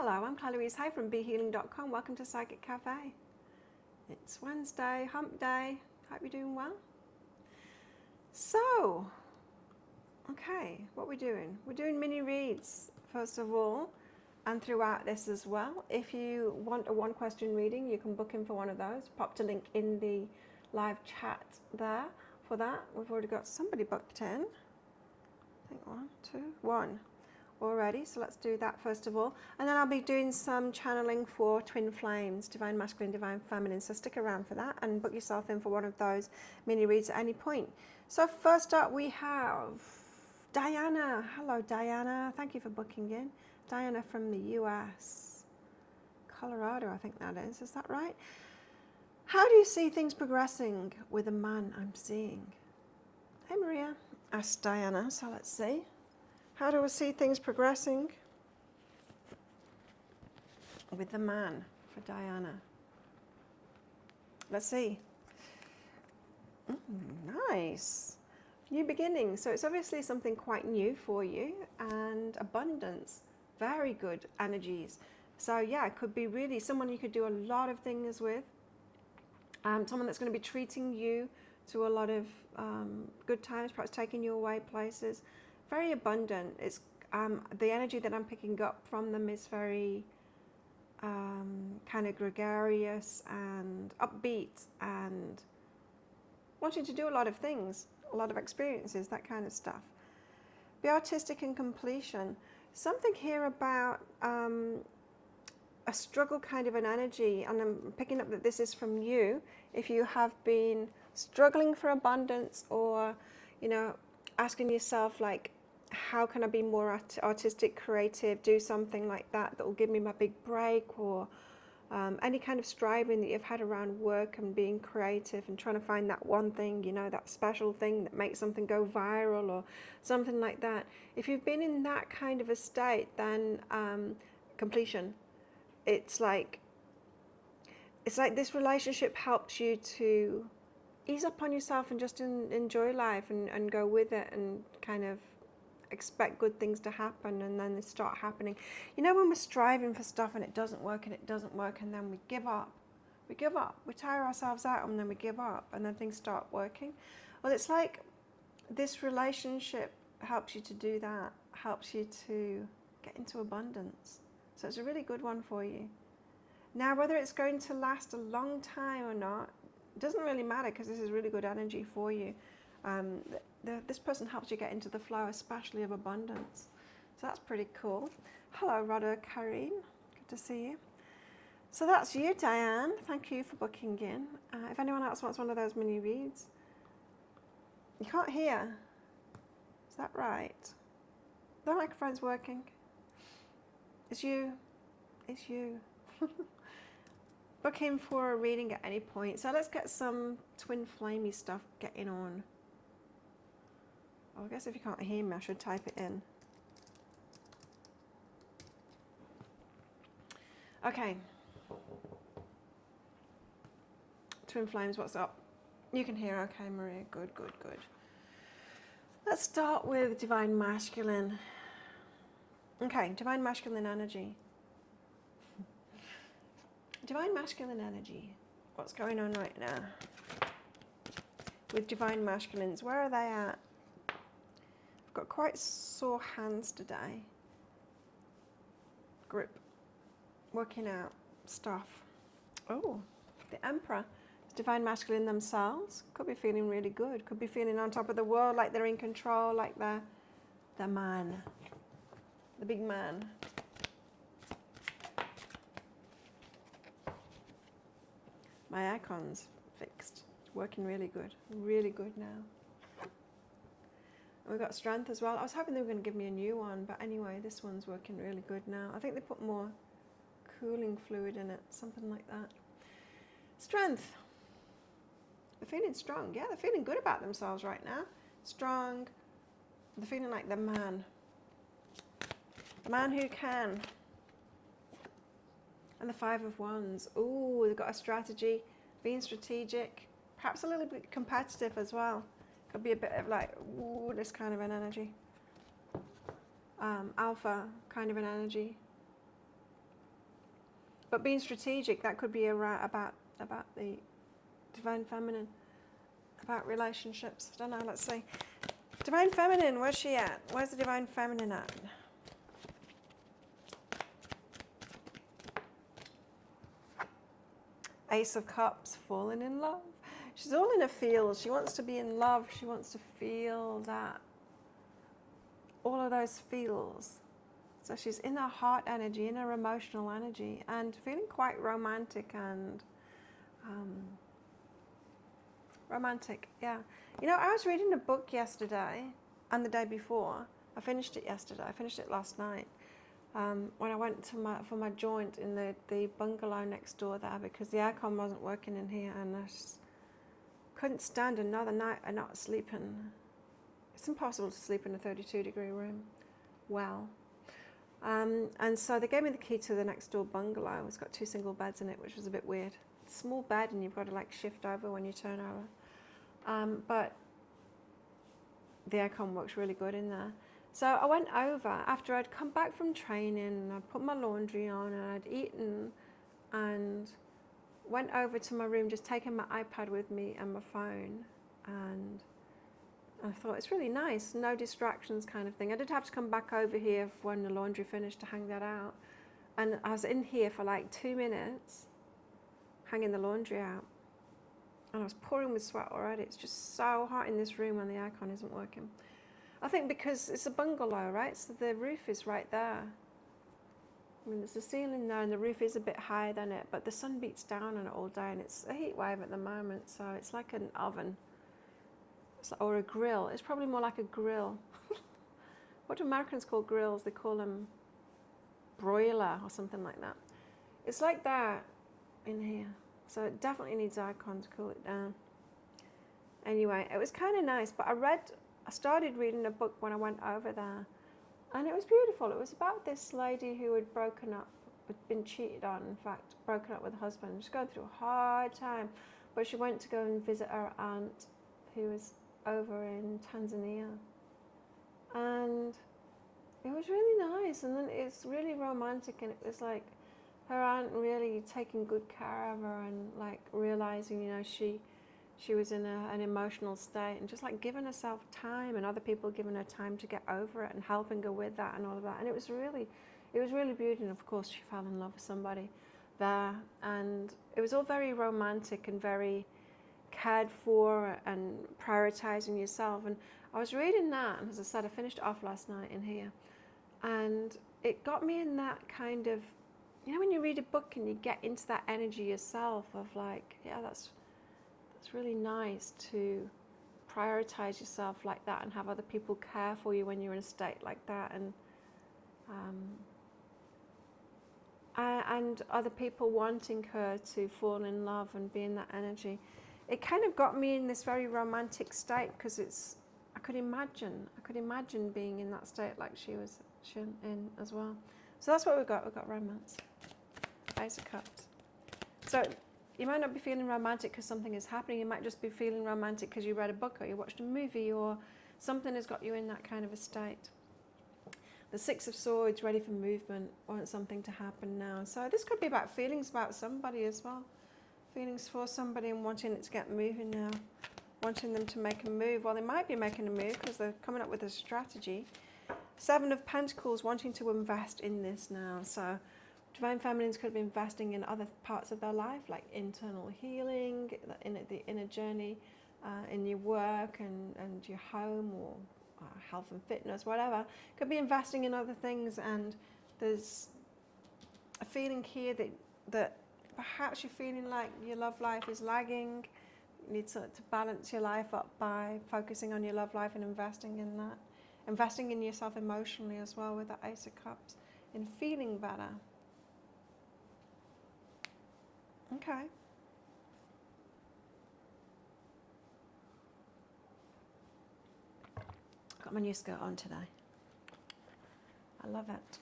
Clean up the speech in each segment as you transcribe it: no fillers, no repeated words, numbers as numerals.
Hello, I'm Claire Louise Hay from BeHealing.com. Welcome to Psychic Cafe. It's Wednesday, hump day. Hope you're doing well. So, okay, what we're doing? We're doing mini reads, first of all, and throughout this as well. If you want a one question reading, you can book in for one of those. Popped a link in the live chat there for that. We've already got somebody booked in. I think one already, so let's do that first of all, and then I'll be doing some channeling for twin flames, divine masculine, divine feminine, so stick around for that and book yourself in for one of those mini reads at any point. So first up we have Diana. Hello Diana, thank you for booking in. Diana from the US, Colorado I think that is that right? How do you see things progressing with the man I'm seeing? Hey Maria, asked Diana, so let's see. How do we see things progressing with the man for Diana? Let's see. Nice. New beginning. So it's obviously something quite new for you, and abundance. Very good energies. So yeah, it could be really someone you could do a lot of things with. Someone that's going to be treating you to a lot of good times, perhaps taking you away places. Very abundant. It's the energy that I'm picking up from them is very kind of gregarious and upbeat and wanting to do a lot of things, a lot of experiences, that kind of stuff. Be artistic in completion. Something here about a struggle kind of an energy, and I'm picking up that this is from you. If you have been struggling for abundance, or asking yourself like, how can I be more artistic, creative, do something like that will give me my big break, or any kind of striving that you've had around work and being creative and trying to find that one thing, that special thing that makes something go viral or something like that. If you've been in that kind of a state, then completion. It's like this relationship helps you to ease up on yourself and just enjoy life and go with it and kind of expect good things to happen, and then they start happening. When we're striving for stuff and it doesn't work and then we give up. We tire ourselves out and then we give up, and then things start working. Well, it's like this relationship helps you to do that, helps you to get into abundance. So it's a really good one for you. Now, whether it's going to last a long time or not, it doesn't really matter, because this is really good energy for you. This person helps you get into the flow, especially of abundance. So that's pretty cool. Hello, Rhoda Karine. Good to see you. So that's you, Diane. Thank you for booking in. If anyone else wants one of those mini reads. You can't hear. Is that right? The microphone's working. It's you. It's you. Book in for a reading at any point. So let's get some twin flamey stuff getting on. I guess if you can't hear me, I should type it in. Okay. Twin flames, what's up? You can hear, okay, Maria. Good, good, good. Let's start with divine masculine. Okay, divine masculine energy. Divine masculine energy. What's going on right now with divine masculines? Where are they at? I've got quite sore hands today. Grip. Working out stuff. Oh, the Emperor. Divine masculine themselves. Could be feeling really good. Could be feeling on top of the world, like they're in control, like they're the man. The big man. My icon's fixed. Working really good. Really good now. And we've got strength as well. I was hoping they were going to give me a new one, but anyway, this one's working really good now. I think they put more cooling fluid in it, something like that. Strength. They're feeling strong. Yeah, they're feeling good about themselves right now. Strong. They're feeling like the man. The man who can. And the Five of Wands. Ooh, they've got a strategy, being strategic, perhaps a little bit competitive as well. Could be a bit of like, ooh, this kind of an energy. Alpha kind of an energy. But being strategic, that could be about the divine feminine, about relationships. I don't know, let's see. Divine feminine, where's she at? Where's the divine feminine at? Ace of Cups, falling in love. She's all in her feels. She wants to be in love. She wants to feel that, all of those feels. So she's in her heart energy, in her emotional energy, and feeling quite romantic and romantic, yeah. You know, I was reading a book yesterday and the day before. I finished it yesterday. I finished it last night. When I went to for my joint in the bungalow next door there, because the aircon wasn't working in here, and I just couldn't stand another night of not sleeping. It's impossible to sleep in a 32-degree room well. And so they gave me the key to the next door bungalow. It's got 2 single beds in it, which was a bit weird. Small bed, and you've got to like shift over when you turn over. But the aircon works really good in there. So I went over after I'd come back from training, and I'd put my laundry on, and I'd eaten, and went over to my room, just taking my iPad with me and my phone. And I thought, it's really nice, no distractions kind of thing. I did have to come back over here when the laundry finished to hang that out. And I was in here for like 2 minutes, hanging the laundry out. And I was pouring with sweat already. It's just so hot in this room when the aircon isn't working. I think because it's a bungalow, right? So the roof is right there. I mean, there's a ceiling there, and the roof is a bit higher than it, but the sun beats down on it all day, and it's a heat wave at the moment, so it's like an oven. Or a grill. It's probably more like a grill. What do Americans call grills? They call them broiler or something like that. It's like that in here. So it definitely needs aircon to cool it down. Anyway, it was kind of nice, but I started reading a book when I went over there, and it was beautiful. It was about this lady who had broken up, had been cheated on, in fact, broken up with her husband. She's going through a hard time, but she went to go and visit her aunt who was over in Tanzania, and it was really nice, and then it's really romantic, and it was like her aunt really taking good care of her, and like realizing, you know, she was in an emotional state, and just like giving herself time, and other people giving her time to get over it and helping her with that and all of that. And it was really beautiful. And of course she fell in love with somebody there, and it was all very romantic and very cared for and prioritizing yourself. And I was reading that, and as I said, I finished it off last night in here, and it got me in that kind of, you know, when you read a book and you get into that energy yourself of like, yeah, that's really nice to prioritize yourself like that and have other people care for you when you're in a state like that, and other people wanting her to fall in love and be in that energy. It kind of got me in this very romantic state, because I could imagine being in that state like she was in as well. So that's what we've got romance. Ace of Cups. So you might not be feeling romantic because something is happening. You might just be feeling romantic because you read a book or you watched a movie, or something has got you in that kind of a state. The Six of Swords, ready for movement, want something to happen now. So this could be about feelings about somebody as well. Feelings for somebody and wanting it to get moving now. Wanting them to make a move. Well, they might be making a move because they're coming up with a strategy. Seven of Pentacles, wanting to invest in this now. So Divine Feminines could be investing in other parts of their life, like internal healing, the inner journey, in your work and your home, or health and fitness, whatever. Could be investing in other things, and there's a feeling here that perhaps you're feeling like your love life is lagging. You need to balance your life up by focusing on your love life and investing in that. Investing in yourself emotionally as well with the Ace of Cups, in feeling better. Okay. Got my new skirt on today. I love it.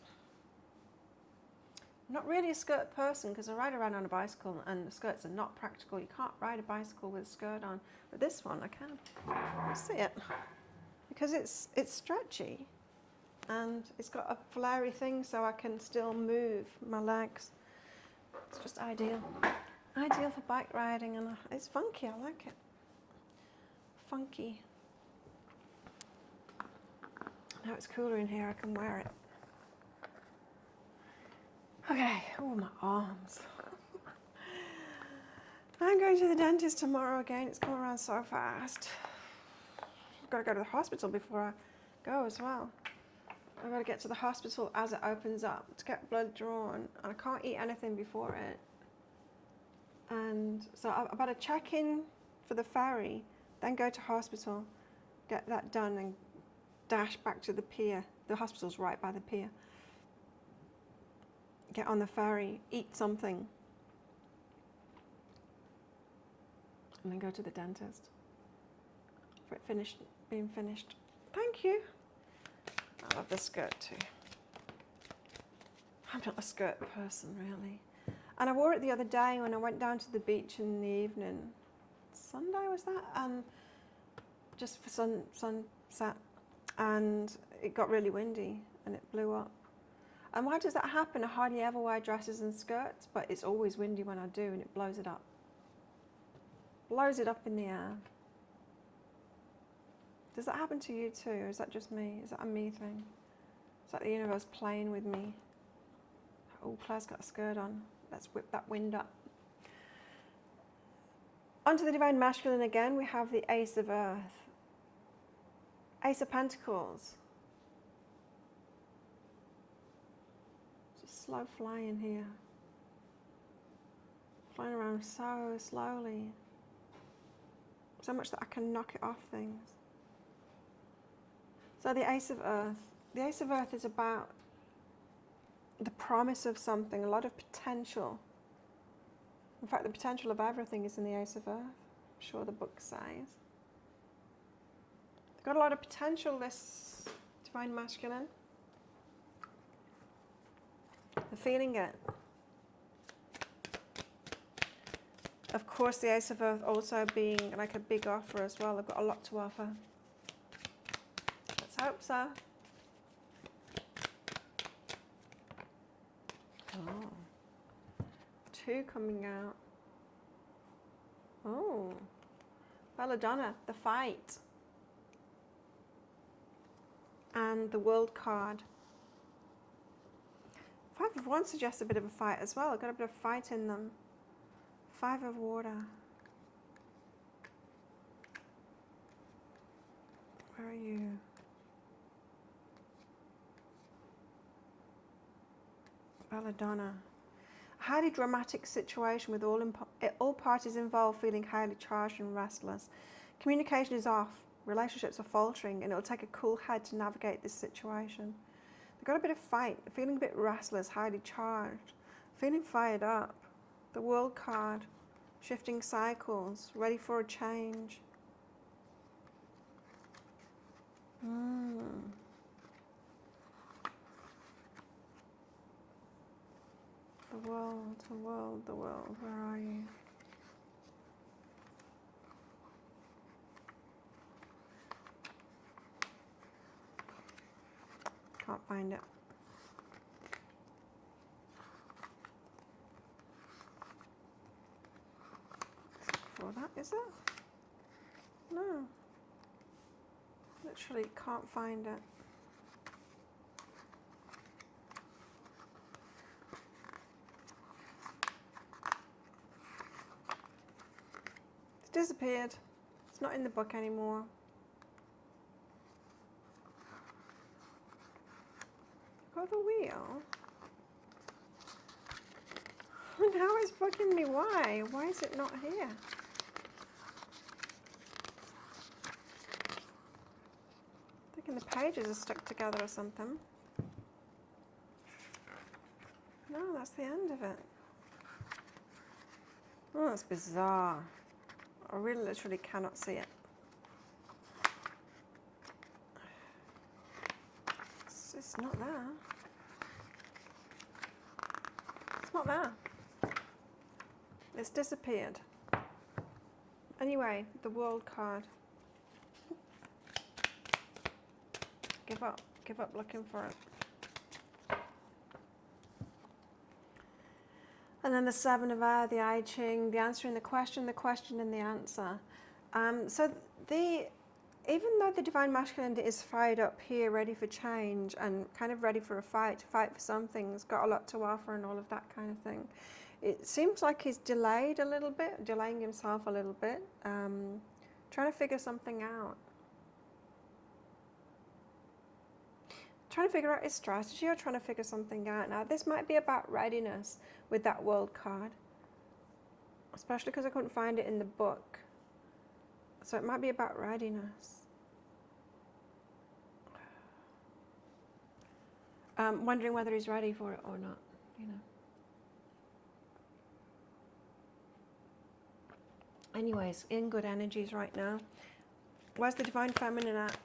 I'm not really a skirt person because I ride around on a bicycle, and the skirts are not practical. You can't ride a bicycle with a skirt on, but this one I can. You see it? Because it's stretchy, and it's got a flary thing so I can still move my legs. It's just ideal. Ideal for bike riding, and it's funky, I like it. Funky. Now it's cooler in here, I can wear it. Okay, oh my arms. I'm going to the dentist tomorrow again. It's coming around so fast. I've got to go to the hospital before I go as well. I've got to get to the hospital as it opens up to get blood drawn, and I can't eat anything before it. And so I've got to check in for the ferry, then go to hospital, get that done, and dash back to the pier. The hospital's right by the pier. Get on the ferry, eat something, and then go to the dentist for it being finished. Thank you. I love the skirt too. I'm not a skirt person really. And I wore it the other day when I went down to the beach in the evening. Sunday was that? Just for sunset. And it got really windy and it blew up. And why does that happen? I hardly ever wear dresses and skirts, but it's always windy when I do, and it blows it up. Blows it up in the air. Does that happen to you too, or is that just me? Is that a me thing? Is that the universe playing with me? Oh, Claire's got a skirt on. Let's whip that wind up. Onto the Divine Masculine again, we have the Ace of Earth. Ace of Pentacles. Just slow flying here. Flying around so slowly. So much that I can knock it off things. So the Ace of Earth. The Ace of Earth is about the promise of something, a lot of potential. In fact, the potential of everything is in the Ace of Earth. I'm sure the book says. They've got a lot of potential, this Divine Masculine. I'm feeling it. Of course, the Ace of Earth also being like a big offer as well. They've got a lot to offer. Let's hope so. Oh. 2 coming out. Oh. Belladonna, the fight. And the World card. 5 of Wands suggests a bit of a fight as well. I've got a bit of fight in them. 5 of Water. Where are you? Belladonna. A highly dramatic situation with all parties involved feeling highly charged and restless. Communication is off. Relationships are faltering, and it will take a cool head to navigate this situation. They've got a bit of fight. They're feeling a bit restless, highly charged. Feeling fired up. The World card. Shifting cycles. Ready for a change. The world, the world, the world. Where are you? Can't find it. For that, is it? No. Literally can't find it. It's disappeared. It's not in the book anymore. Got the wheel. Now it's bugging me. Why? Why is it not here? Thinking the pages are stuck together or something. No, that's the end of it. Oh, that's bizarre. I really literally cannot see it. It's not there. It's not there. It's disappeared. Anyway, the World card. Give up. Give up looking for it. And then the Seven of Air, the I Ching, the answer in the question and the answer. So even though the Divine Masculine is fired up here, ready for change and kind of ready for a fight, to fight for something, has got a lot to offer and all of that kind of thing, it seems like he's delayed a little bit, delaying himself a little bit, trying to figure something out. Trying to figure out his strategy or trying to figure something out. Now, this might be about readiness with that World card, especially because I couldn't find it in the book. So it might be about readiness. Wondering whether he's ready for it or not, you know. Anyways, in good energies right now. Where's the Divine Feminine at?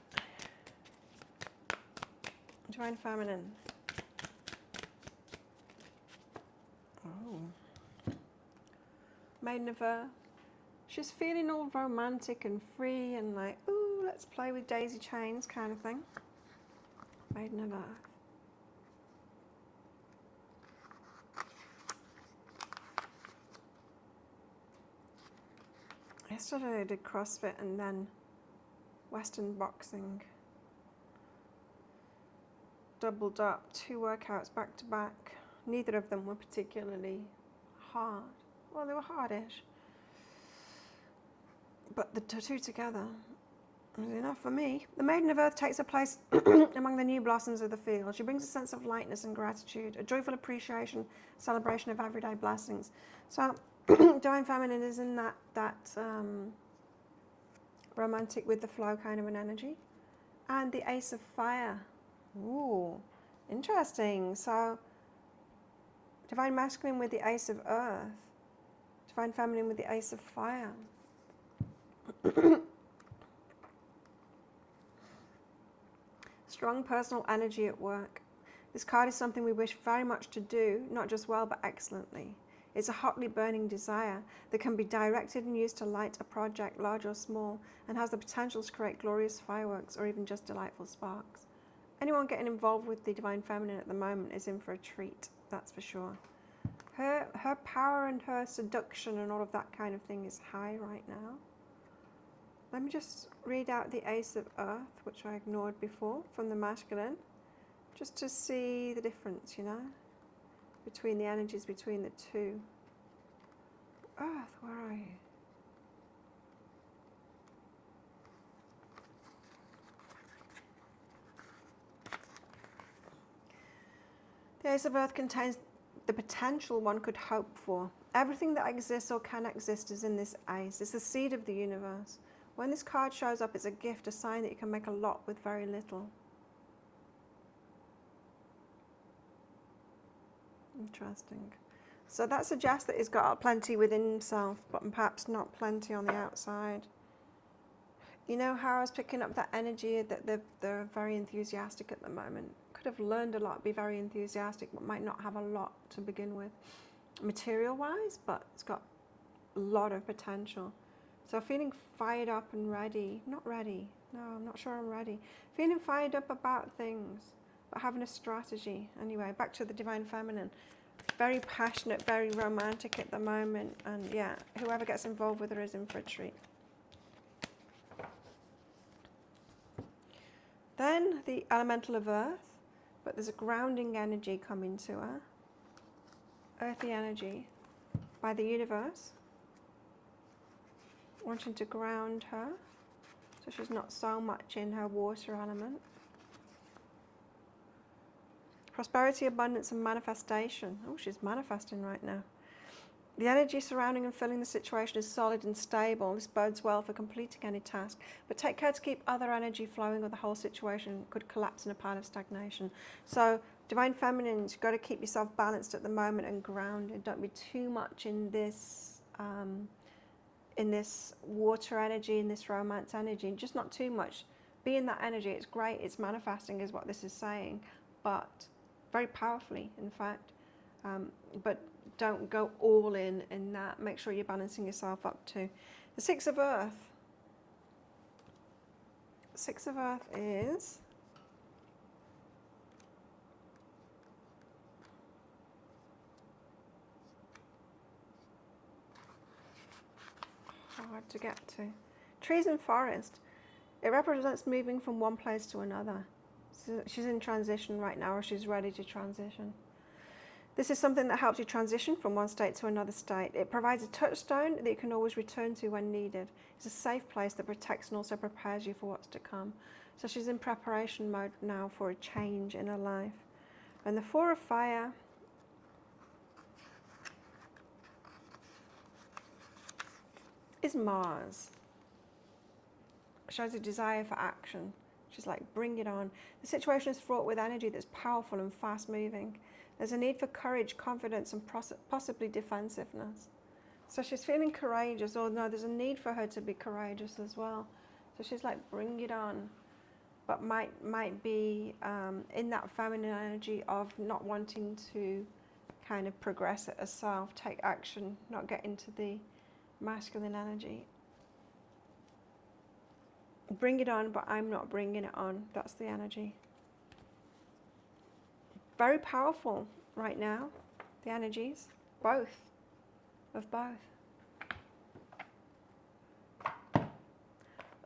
Divine Feminine. Oh. Maiden of Earth. She's feeling all romantic and free and like, ooh, let's play with daisy chains kind of thing. Maiden of Earth. Yesterday I did CrossFit and then Western boxing. Doubled up, 2 workouts back to back. Neither of them were particularly hard. Well, they were hardish. But the two together was enough for me. The Maiden of Earth takes her place among the new blossoms of the field. She brings a sense of lightness and gratitude, a joyful appreciation, celebration of everyday blessings. So Divine Feminine is in that romantic with the flow kind of an energy. And the Ace of Fire. Ooh, interesting. So Divine Masculine with the Ace of Earth. Divine Feminine with the Ace of Fire. Strong personal energy at work. This card is something we wish very much to do, not just well, but excellently. It's a hotly burning desire that can be directed and used to light a project, large or small, and has the potential to create glorious fireworks or even just delightful sparks. Anyone getting involved with the Divine Feminine at the moment is in for a treat, that's for sure. Her power and her seduction and all of that kind of thing is high right now. Let me just read out the Ace of Earth, which I ignored before, from the masculine, just to see the difference, you know, between the energies between the two. Earth, where are you? The Ace of Earth contains the potential one could hope for. Everything that exists or can exist is in this ace. It's the seed of the universe. When this card shows up, it's a gift, a sign that you can make a lot with very little. Interesting. So that suggests that he's got plenty within himself, but perhaps not plenty on the outside. You know how I was picking up that energy that they're very enthusiastic at the moment. Could have learned a lot, be very enthusiastic, but might not have a lot to begin with, material-wise, but it's got a lot of potential. So feeling fired up and ready. Not ready. No, I'm not sure I'm ready. Feeling fired up about things, but having a strategy. Anyway, back to the Divine Feminine. Very passionate, very romantic at the moment. And yeah, whoever gets involved with her is in for a treat. Then the Elemental of Earth. But there's a grounding energy coming to her. Earthy energy by the universe. Wanting to ground her. So she's not so much in her water element. Prosperity, abundance and manifestation. Oh, she's manifesting right now. The energy surrounding and filling the situation is solid and stable. This bodes well for completing any task. But take care to keep other energy flowing or the whole situation could collapse in a pile of stagnation. So Divine Feminine, you've got to keep yourself balanced at the moment and grounded. Don't be too much in this water energy, in this romance energy. Just not too much. Be in that energy. It's great. It's manifesting is what this is saying. But very powerfully, in fact. But don't go all in that. Make sure you're balancing yourself up too. The Six of Earth. Six of Earth is hard to get to. Trees and forest. It represents moving from one place to another. So she's in transition right now, or she's ready to transition. This is something that helps you transition from one state to another state. It provides a touchstone that you can always return to when needed. It's a safe place that protects and also prepares you for what's to come. So she's in preparation mode now for a change in her life. And the Four of Fire is Mars. Shows a desire for action. She's like, bring it on. The situation is fraught with energy that's powerful and fast moving. There's a need for courage, confidence, and possibly defensiveness. So she's feeling courageous, or no, there's a need for her to be courageous as well. So she's like, bring it on. But might be in that feminine energy of not wanting to kind of progress it herself, take action, not get into the masculine energy. Bring it on, but I'm not bringing it on. That's the energy. Very powerful right now, the energies, both, of both.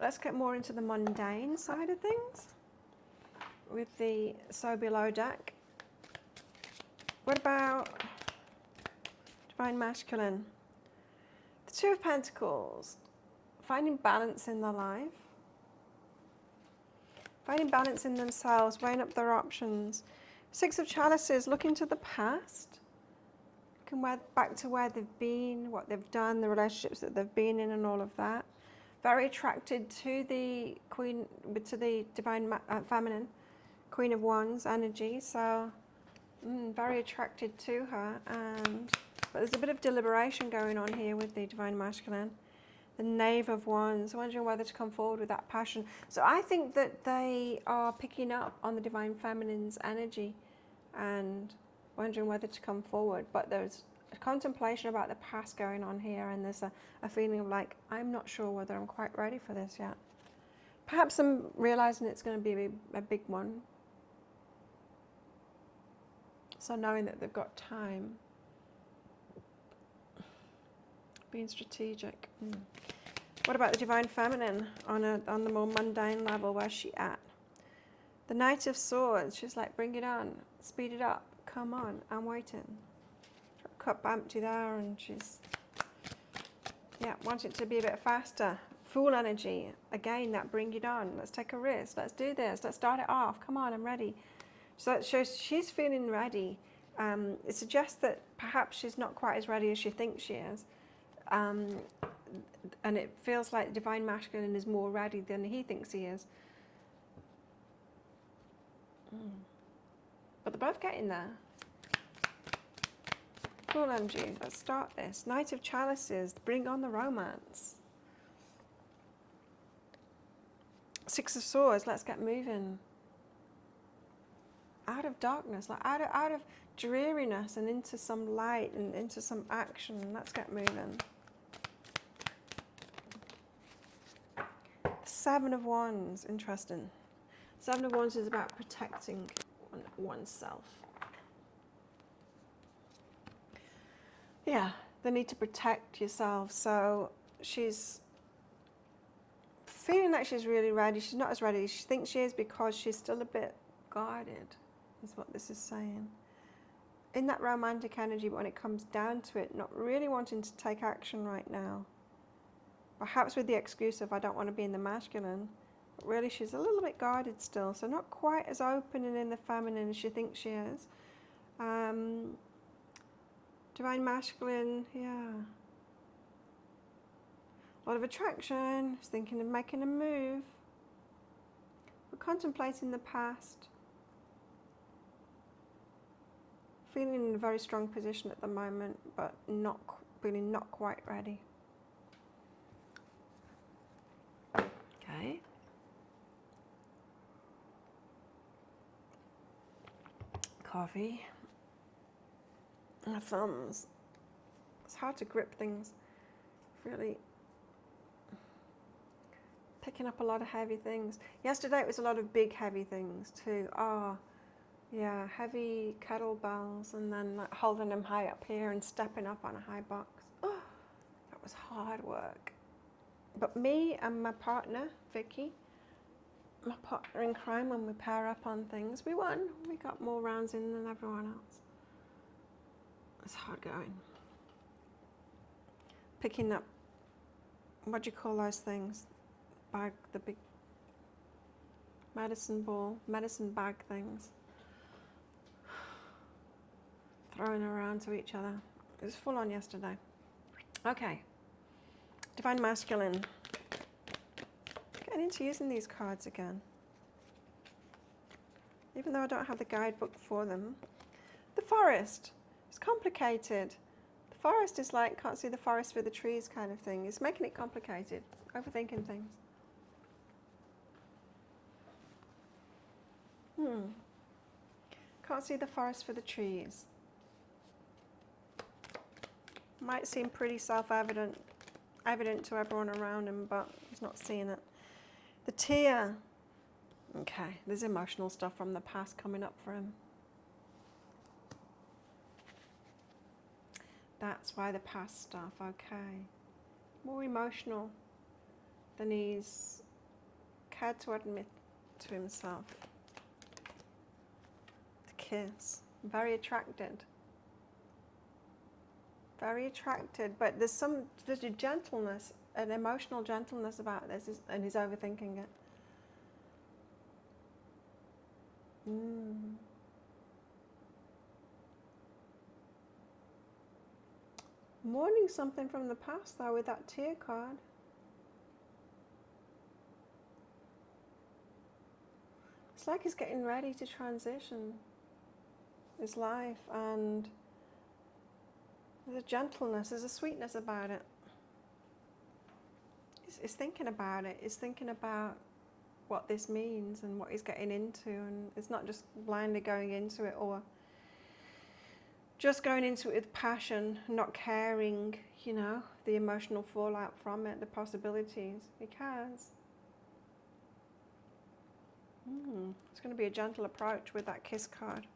Let's get more into the mundane side of things with the So Below deck. What about Divine Masculine? The Two of Pentacles, finding balance in their life, finding balance in themselves, weighing up their options. Six of Chalices, looking to the past, looking back to where they've been, what they've done, the relationships that they've been in and all of that. Very attracted to the Queen, to the Divine Feminine, Queen of Wands energy, so very attracted to her. But there's a bit of deliberation going on here with the Divine Masculine. The Knave of Wands, wondering whether to come forward with that passion. So I think that they are picking up on the Divine Feminine's energy and wondering whether to come forward. But there's a contemplation about the past going on here, and there's a feeling of like, I'm not sure whether I'm quite ready for this yet. Perhaps I'm realizing it's going to be a big one. So knowing that they've got time. Being strategic. What about the Divine Feminine on the more mundane level? Where's she at? The Knight of Swords. She's like, bring it on, speed it up, come on, I'm waiting. Cup empty there, and she's wants it to be a bit faster. Fool energy again. That bring it on. Let's take a risk. Let's do this. Let's start it off. Come on, I'm ready. So that shows she's feeling ready. It suggests that perhaps she's not quite as ready as she thinks she is. And it feels like Divine Masculine is more ready than he thinks he is. But they're both getting there. Full energy. Let's start this. Knight of Chalices. Bring on the romance. Six of Swords. Let's get moving. Out of darkness, like out of dreariness and into some light and into some action. Let's get moving. Seven of Wands, interesting. Seven of Wands is about protecting oneself. Yeah, the need to protect yourself. So she's feeling like she's really ready. She's not as ready as she thinks she is because she's still a bit guarded, is what this is saying. In that romantic energy, but when it comes down to it, not really wanting to take action right now. Perhaps with the excuse of I don't want to be in the masculine, but really she's a little bit guarded still, so not quite as open and in the feminine as she thinks she is. Divine Masculine, yeah. A lot of attraction, she's thinking of making a move. But contemplating the past. Feeling in a very strong position at the moment, but feeling not quite ready. Okay. Coffee. And thumbs. It's hard to grip things. Really picking up a lot of heavy things. Yesterday it was a lot of big heavy things too. Yeah, heavy kettlebells, and then like holding them high up here and stepping up on a high box. Oh, that was hard work. But me and my partner, Vicky, my partner in crime, when we pair up on things, we won. We got more rounds in than everyone else. It's hard going. Picking up, what do you call those things? Bag, the big medicine bag things. Throwing around to each other. It was full on yesterday. Okay. Divine Masculine. Getting into using these cards again. Even though I don't have the guidebook for them. The forest. It's complicated. The forest is like, can't see the forest for the trees kind of thing. It's making it complicated. Overthinking things. Can't see the forest for the trees. Might seem pretty self-evident to everyone around him, but he's not seeing it. The tear. Okay, there's emotional stuff from the past coming up for him. That's why the past stuff, okay. More emotional than he's cared to admit to himself. The kiss. Very attracted. Very attracted, but there's a gentleness, an emotional gentleness about this, and he's overthinking it. Mourning something from the past though with that tear card. It's like he's getting ready to transition his life, and there's a gentleness, there's a sweetness about it. He's thinking about it. He's thinking about what this means and what he's getting into, and it's not just blindly going into it or just going into it with passion, not caring, you know, the emotional fallout from it, the possibilities. He cares. It's going to be a gentle approach with that kiss card.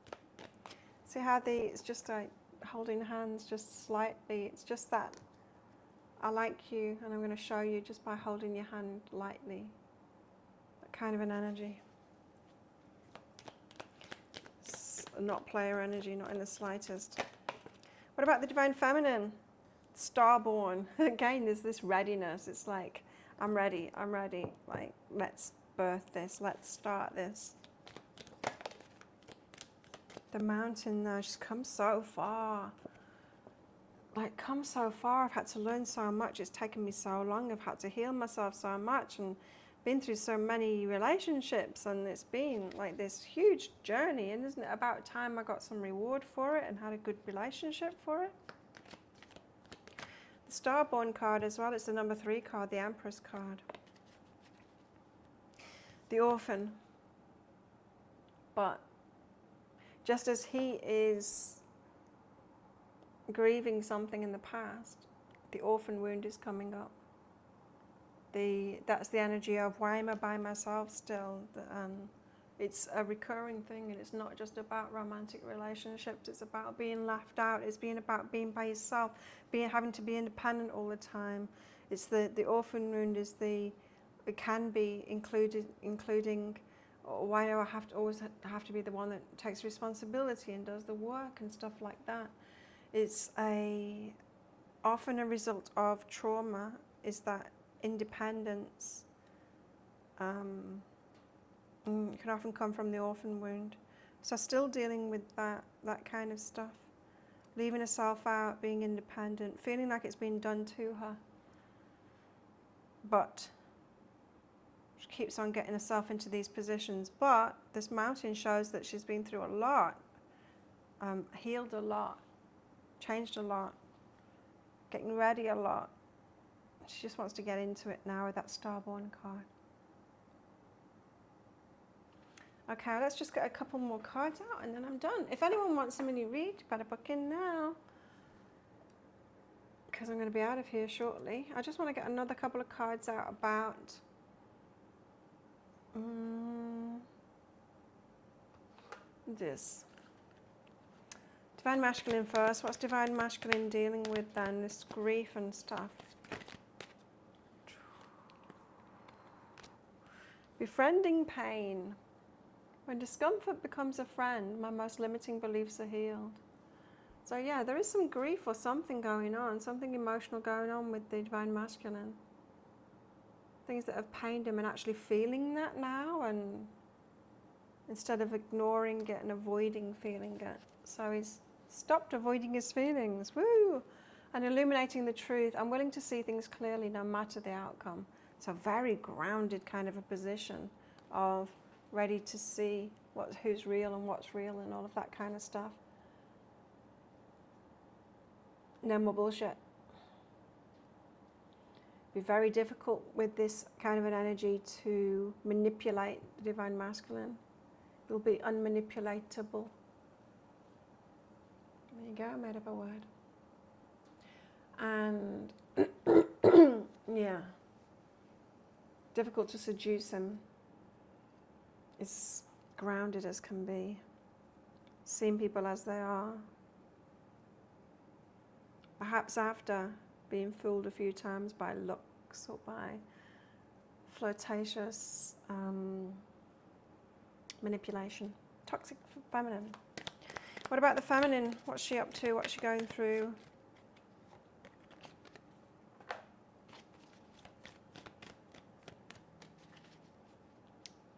See how it's just like holding hands just slightly. It's just that I like you and I'm going to show you just by holding your hand lightly. That kind of an energy. It's not player energy, not in the slightest. What about the Divine Feminine? Starborn. Again, there's this readiness. It's like, I'm ready. Like, let's birth this. Let's start this. The mountain now, she's come so far. Like, come so far. I've had to learn so much. It's taken me so long. I've had to heal myself so much and been through so many relationships, and it's been like this huge journey. And isn't it about time I got some reward for it and had a good relationship for it? The Starborn card as well. It's the number 3 card, the Empress card. The Orphan. But just as he is grieving something in the past, the orphan wound is coming up. That's the energy of, why am I by myself still? It's a recurring thing, and it's not just about romantic relationships. It's about being left out. It's about being by yourself, having to be independent all the time. It's the orphan wound is it can be including, why do I always have to be the one that takes responsibility and does the work and stuff like that? It's often a result of trauma, is that independence. It can often come from the orphan wound. So still dealing with that kind of stuff. Leaving herself out, being independent, feeling like it's been done to her. But she keeps on getting herself into these positions. But this mountain shows that she's been through a lot, healed a lot, changed a lot, getting ready a lot. She just wants to get into it now with that Starborn card. Okay, let's just get a couple more cards out and then I'm done. If anyone wants a mini read, you better book in now, because I'm going to be out of here shortly. I just want to get another couple of cards out about this. Divine Masculine first. What's Divine Masculine dealing with then? This grief and stuff. Befriending pain. When discomfort becomes a friend, my most limiting beliefs are healed. So yeah, there is some grief or something going on, something emotional going on with the Divine Masculine. Things that have pained him, and actually feeling that now, and instead of ignoring it and avoiding feeling it. So he's stopped avoiding his feelings, woo! And illuminating the truth. I'm willing to see things clearly no matter the outcome. So very grounded kind of a position of ready to see who's real and what's real and all of that kind of stuff. No more bullshit. Be very difficult with this kind of an energy to manipulate the Divine Masculine. It will be unmanipulatable. There you go, I made up a word. And yeah, difficult to seduce him. It's grounded as can be. Seeing people as they are. Perhaps after being fooled a few times by looks or by flirtatious manipulation. Toxic feminine. What about the feminine? What's she up to? What's she going through?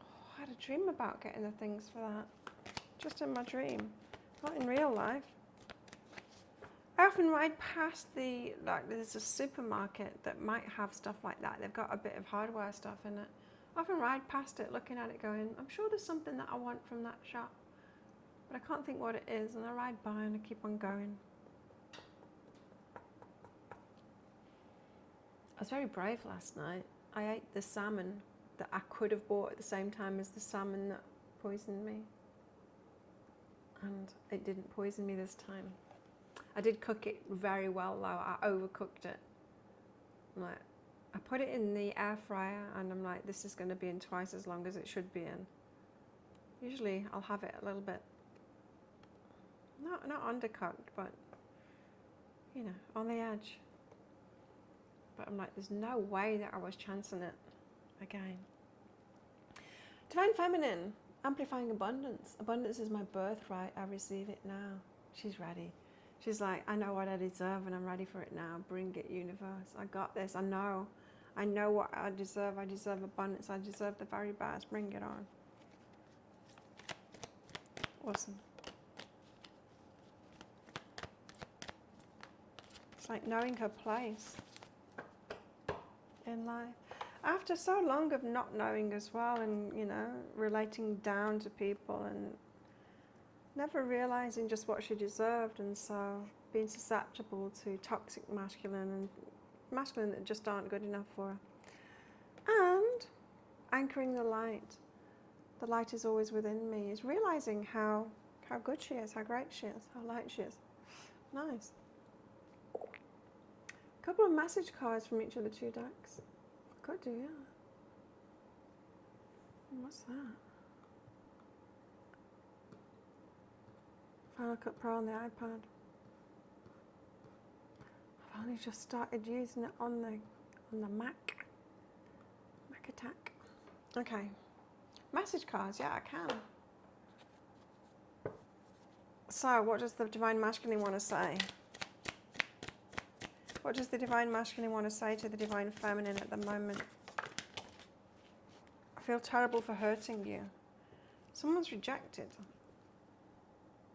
Oh, I had a dream about getting the things for that. Just in my dream. Not in real life. I often ride past there's a supermarket that might have stuff like that. They've got a bit of hardware stuff in it. I often ride past it looking at it going, I'm sure there's something that I want from that shop. But I can't think what it is, and I ride by and I keep on going. I was very brave last night. I ate the salmon that I could have bought at the same time as the salmon that poisoned me. And it didn't poison me this time. I did cook it very well though. I overcooked it. I put it in the air fryer and I'm like, this is going to be in twice as long as it should be in. Usually I'll have it a little bit, not undercooked, but you know, on the edge. But I'm like, there's no way that I was chancing it again. Divine Feminine, amplifying abundance. Abundance is my birthright. I receive it now. She's ready. She's like, I know what I deserve and I'm ready for it now. Bring it, universe. I got this. I know what I deserve. I deserve abundance. I deserve the very best. Bring it on. Awesome. It's like knowing her place in life. After so long of not knowing as well, and you know, relating down to people and never realizing just what she deserved, and so being susceptible to toxic masculine and masculine that just aren't good enough for her. And anchoring the light. The light is always within me. Is realizing how good she is, how great she is, how light she is. Nice. A couple of message cards from each of the two decks. Could do, yeah. What's that? Final Cut Pro on the iPad. I've only just started using it on the Mac. Mac Attack. Okay. Message cards, yeah, I can. So, what does the Divine Masculine want to say? What does the Divine Masculine want to say to the Divine Feminine at the moment? I feel terrible for hurting you. Someone's rejected.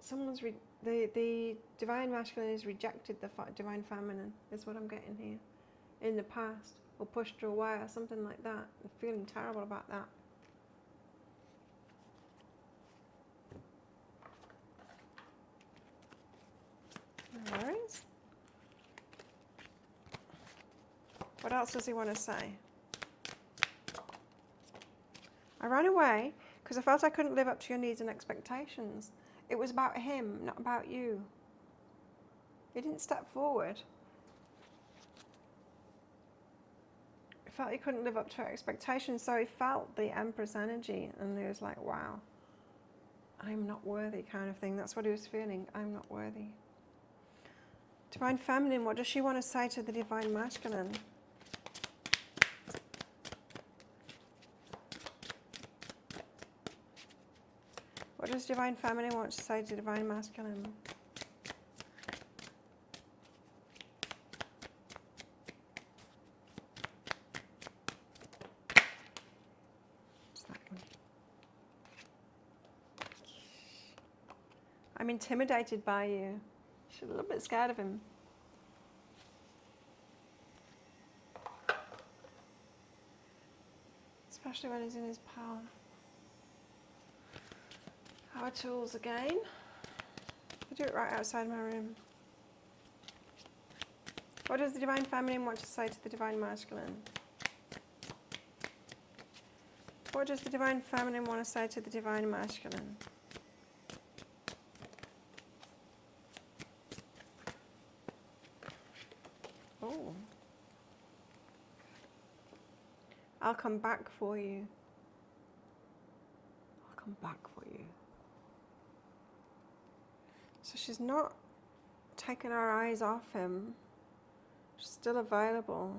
The Divine Masculine has rejected the Divine Feminine, is what I'm getting here. In the past, or pushed her away, or something like that. I'm feeling terrible about that. No worries. What else does he want to say? I ran away because I felt I couldn't live up to your needs and expectations. It was about him, not about you. He didn't step forward. He felt he couldn't live up to her expectations, so he felt the Empress energy, and he was like, wow, I'm not worthy kind of thing. That's what he was feeling. I'm not worthy. Divine Feminine, what does she want to say to the Divine Masculine? does Divine Feminine want to say to Divine Masculine? What's that one? I'm intimidated by you. She's a little bit scared of him. Especially when he's in his power. Power tools again. I do it right outside my room. What does the Divine Feminine want to say to the Divine Masculine? What does the Divine Feminine want to say to the Divine Masculine? Oh. I'll come back for you. I'll come back for you. So she's not taken her eyes off him. She's still available.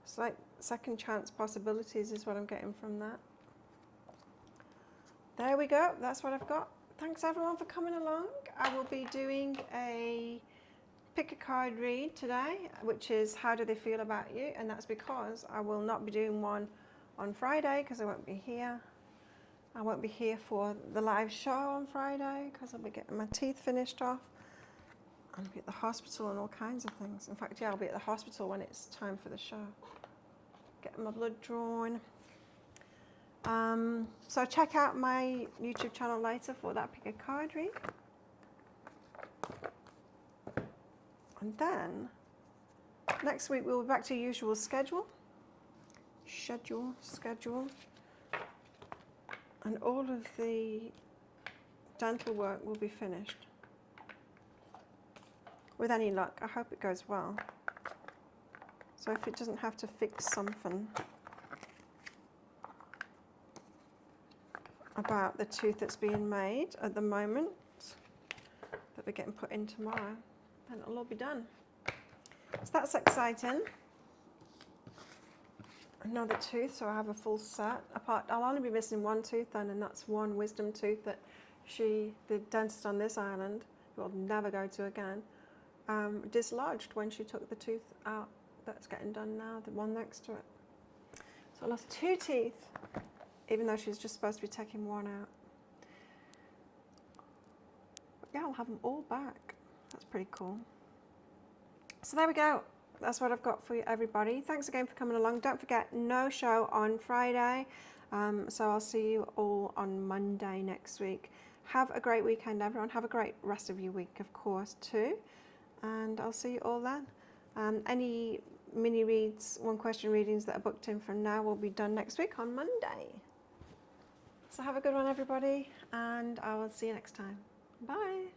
It's like second chance possibilities is what I'm getting from that. There we go. That's what I've got. Thanks everyone for coming along. I will be doing a pick a card read today, which is how do they feel about you, and that's because I will not be doing one on Friday because I won't be here. I won't be here for the live show on Friday because I'll be getting my teeth finished off. I'll be at the hospital and all kinds of things. In fact, yeah, I'll be at the hospital when it's time for the show. Getting my blood drawn. So check out my YouTube channel later for that pick a card read. And then next week we'll be back to usual schedule. And all of the dental work will be finished. With any luck, I hope it goes well. So if it doesn't have to fix something about the tooth that's being made at the moment, that we're getting put in tomorrow, then it'll all be done. So that's exciting. Another tooth, so I have a full set. I'll only be missing one tooth then, and that's one wisdom tooth that the dentist on this island, who I'll never go to again, dislodged when she took the tooth out that's getting done now, the one next to it. So I lost 2 teeth, even though she's just supposed to be taking one out. But yeah, I'll have them all back. That's pretty cool. So there we go. That's what I've got for you, everybody. Thanks again for coming along. Don't forget, no show on Friday. So I'll see you all on Monday next week. Have a great weekend, everyone. Have a great rest of your week, of course, too. And I'll see you all then. Any mini reads, one question readings that are booked in from now will be done next week on Monday. So have a good one, everybody. And I will see you next time. Bye.